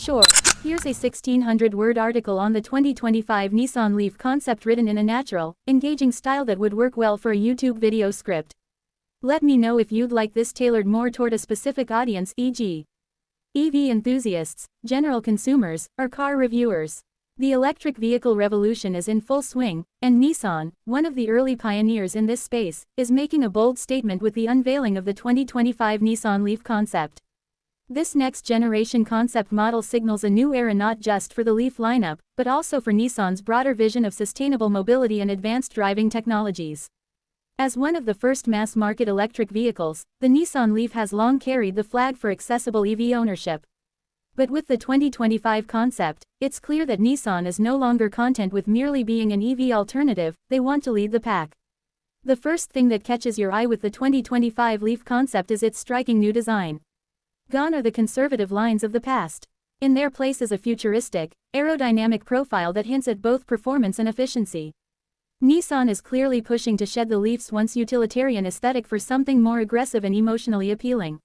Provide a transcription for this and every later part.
Sure, here's a 1,600-word article on the 2025 Nissan Leaf Concept written in a natural, engaging style that would work well for a YouTube video script. Let me know if you'd like this tailored more toward a specific audience, e.g. EV enthusiasts, general consumers, or car reviewers. The electric vehicle revolution is in full swing, and Nissan, one of the early pioneers in this space, is making a bold statement with the unveiling of the 2025 Nissan Leaf Concept. This next-generation concept model signals a new era not just for the Leaf lineup, but also for Nissan's broader vision of sustainable mobility and advanced driving technologies. As one of the first mass-market electric vehicles, the Nissan Leaf has long carried the flag for accessible EV ownership. But with the 2025 concept, it's clear that Nissan is no longer content with merely being an EV alternative, they want to lead the pack. The first thing that catches your eye with the 2025 Leaf concept is its striking new design. Gone are the conservative lines of the past. In their place is a futuristic, aerodynamic profile that hints at both performance and efficiency. Nissan is clearly pushing to shed the Leaf's once utilitarian aesthetic for something more aggressive and emotionally appealing.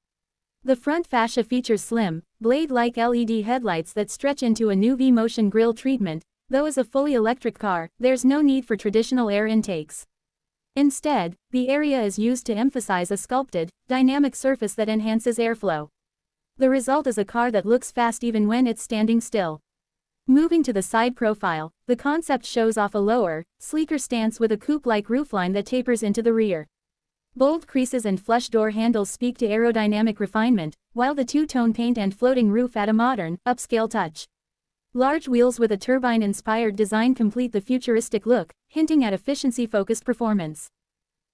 The front fascia features slim, blade-like LED headlights that stretch into a new V-motion grille treatment, though as a fully electric car, there's no need for traditional air intakes. Instead, the area is used to emphasize a sculpted, dynamic surface that enhances airflow. The result is a car that looks fast even when it's standing still. Moving to the side profile, the concept shows off a lower, sleeker stance with a coupe-like roofline that tapers into the rear. Bold creases and flush door handles speak to aerodynamic refinement, while the two-tone paint and floating roof add a modern, upscale touch. Large wheels with a turbine-inspired design complete the futuristic look, hinting at efficiency-focused performance.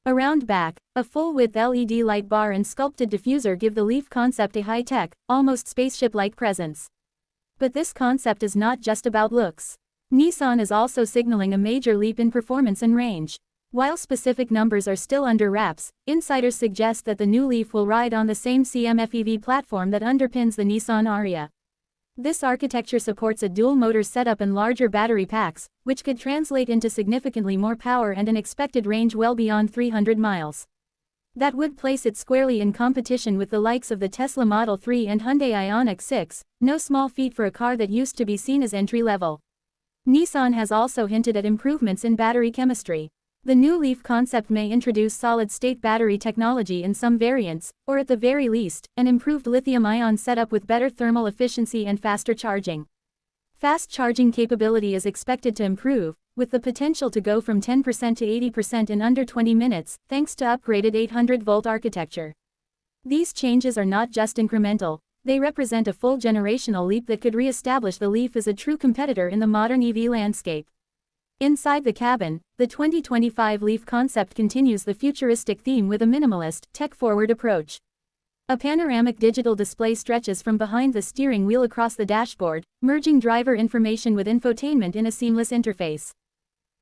Around back, a full-width LED light bar and sculpted diffuser give the Leaf concept a high-tech, almost spaceship-like presence. But this concept is not just about looks. Nissan is also signaling a major leap in performance and range. While specific numbers are still under wraps, insiders suggest that the new Leaf will ride on the same CMF-EV platform that underpins the Nissan Ariya. This architecture supports a dual-motor setup and larger battery packs, which could translate into significantly more power and an expected range well beyond 300 miles. That would place it squarely in competition with the likes of the Tesla Model 3 and Hyundai Ioniq 6, no small feat for a car that used to be seen as entry-level. Nissan has also hinted at improvements in battery chemistry. The new Leaf concept may introduce solid-state battery technology in some variants, or at the very least, an improved lithium-ion setup with better thermal efficiency and faster charging. Fast charging capability is expected to improve, with the potential to go from 10% to 80% in under 20 minutes, thanks to upgraded 800-volt architecture. These changes are not just incremental, they represent a full generational leap that could re-establish the Leaf as a true competitor in the modern EV landscape. Inside the cabin, the 2025 Leaf concept continues the futuristic theme with a minimalist, tech-forward approach. A panoramic digital display stretches from behind the steering wheel across the dashboard, merging driver information with infotainment in a seamless interface.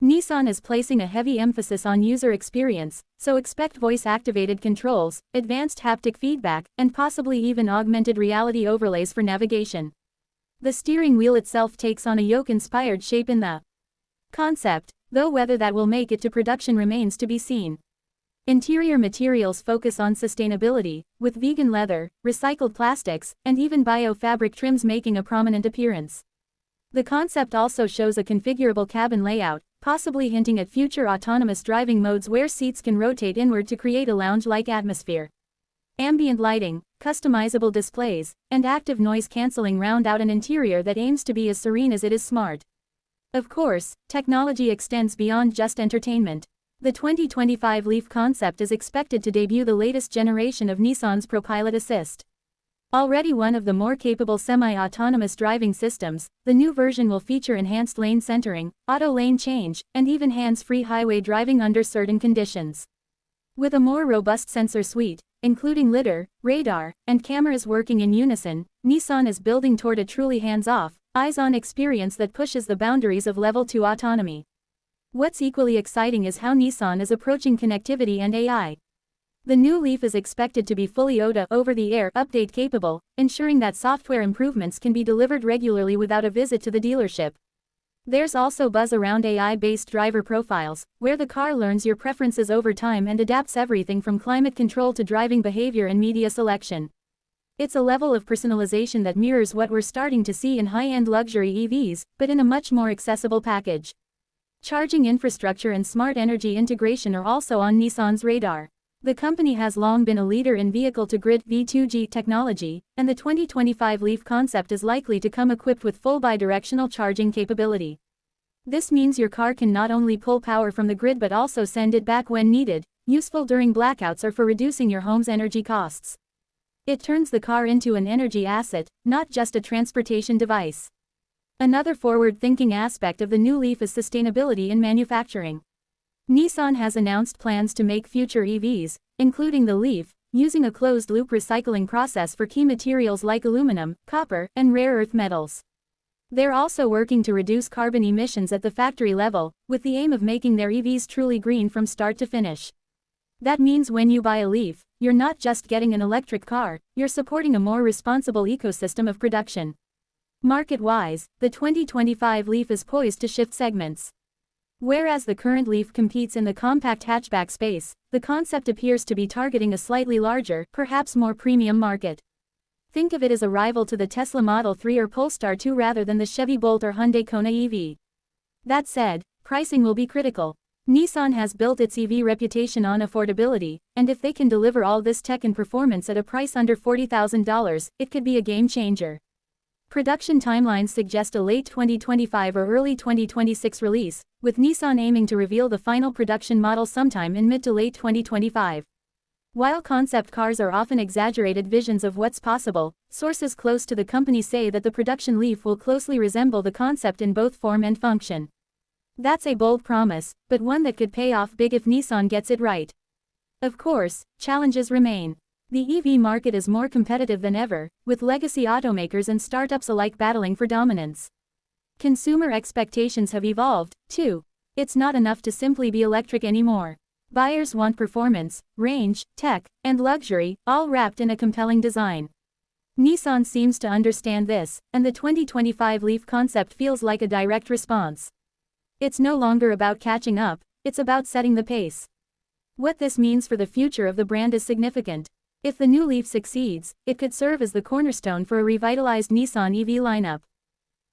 Nissan is placing a heavy emphasis on user experience, so expect voice-activated controls, advanced haptic feedback, and possibly even augmented reality overlays for navigation. The steering wheel itself takes on a yoke-inspired shape in the concept, though whether that will make it to production remains to be seen. Interior materials focus on sustainability, with vegan leather, recycled plastics, and even bio-fabric trims making a prominent appearance. The concept also shows a configurable cabin layout, possibly hinting at future autonomous driving modes where seats can rotate inward to create a lounge-like atmosphere. Ambient lighting, customizable displays, and active noise cancelling round out an interior that aims to be as serene as it is smart. Of course, technology extends beyond just entertainment. The 2025 Leaf concept is expected to debut the latest generation of Nissan's ProPILOT Assist. Already one of the more capable semi-autonomous driving systems, the new version will feature enhanced lane centering, auto lane change, and even hands-free highway driving under certain conditions. With a more robust sensor suite, including lidar, radar, and cameras working in unison, Nissan is building toward a truly hands-off, eyes-on experience that pushes the boundaries of Level 2 autonomy. What's equally exciting is how Nissan is approaching connectivity and AI. The new Leaf is expected to be fully OTA over-the-air update capable, ensuring that software improvements can be delivered regularly without a visit to the dealership. There's also buzz around AI-based driver profiles, where the car learns your preferences over time and adapts everything from climate control to driving behavior and media selection. It's a level of personalization that mirrors what we're starting to see in high-end luxury EVs, but in a much more accessible package. Charging infrastructure and smart energy integration are also on Nissan's radar. The company has long been a leader in vehicle-to-grid V2G technology, and the 2025 Leaf Concept is likely to come equipped with full bidirectional charging capability. This means your car can not only pull power from the grid but also send it back when needed, useful during blackouts or for reducing your home's energy costs. It turns the car into an energy asset, not just a transportation device. Another forward-thinking aspect of the new Leaf is sustainability in manufacturing. Nissan has announced plans to make future EVs, including the Leaf, using a closed-loop recycling process for key materials like aluminum, copper, and rare earth metals. They're also working to reduce carbon emissions at the factory level, with the aim of making their EVs truly green from start to finish. That means when you buy a Leaf, you're not just getting an electric car, you're supporting a more responsible ecosystem of production. Market-wise, the 2025 Leaf is poised to shift segments. Whereas the current Leaf competes in the compact hatchback space, the concept appears to be targeting a slightly larger, perhaps more premium market. Think of it as a rival to the Tesla Model 3 or Polestar 2 rather than the Chevy Bolt or Hyundai Kona EV. That said, pricing will be critical. Nissan has built its EV reputation on affordability, and if they can deliver all this tech and performance at a price under $40,000, it could be a game changer. Production timelines suggest a late 2025 or early 2026 release, with Nissan aiming to reveal the final production model sometime in mid to late 2025. While concept cars are often exaggerated visions of what's possible, sources close to the company say that the production Leaf will closely resemble the concept in both form and function. That's a bold promise, but one that could pay off big if Nissan gets it right. Of course, challenges remain. The EV market is more competitive than ever, with legacy automakers and startups alike battling for dominance. Consumer expectations have evolved, too. It's not enough to simply be electric anymore. Buyers want performance, range, tech, and luxury, all wrapped in a compelling design. Nissan seems to understand this, and the 2025 Leaf concept feels like a direct response. It's no longer about catching up, it's about setting the pace. What this means for the future of the brand is significant. If the new Leaf succeeds, it could serve as the cornerstone for a revitalized Nissan EV lineup.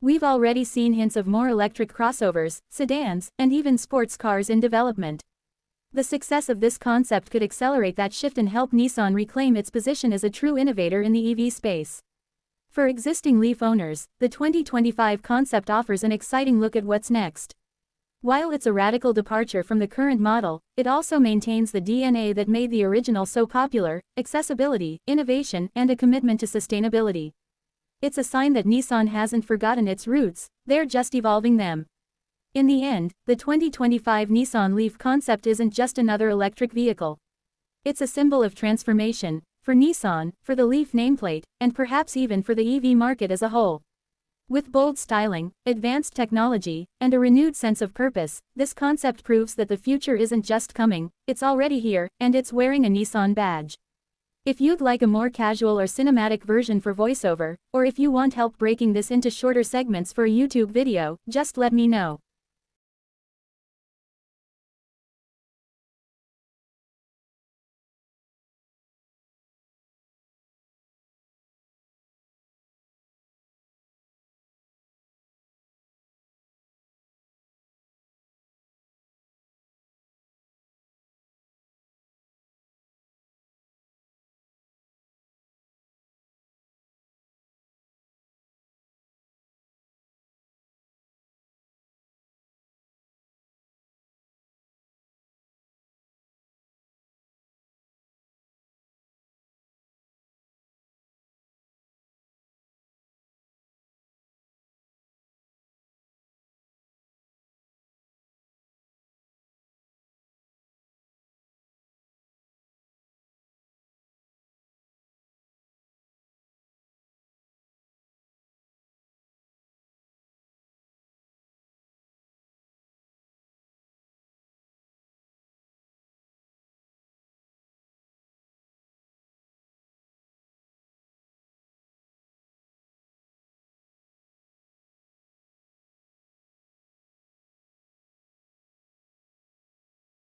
We've already seen hints of more electric crossovers, sedans, and even sports cars in development. The success of this concept could accelerate that shift and help Nissan reclaim its position as a true innovator in the EV space. For existing Leaf owners, the 2025 concept offers an exciting look at what's next. While it's a radical departure from the current model, it also maintains the DNA that made the original so popular: accessibility, innovation, and a commitment to sustainability. It's a sign that Nissan hasn't forgotten its roots, they're just evolving them. In the end, the 2025 Nissan Leaf concept isn't just another electric vehicle. It's a symbol of transformation, for Nissan, for the Leaf nameplate, and perhaps even for the EV market as a whole. With bold styling, advanced technology, and a renewed sense of purpose, this concept proves that the future isn't just coming, it's already here, and it's wearing a Nissan badge. If you'd like a more casual or cinematic version for voiceover, or if you want help breaking this into shorter segments for a YouTube video, just let me know.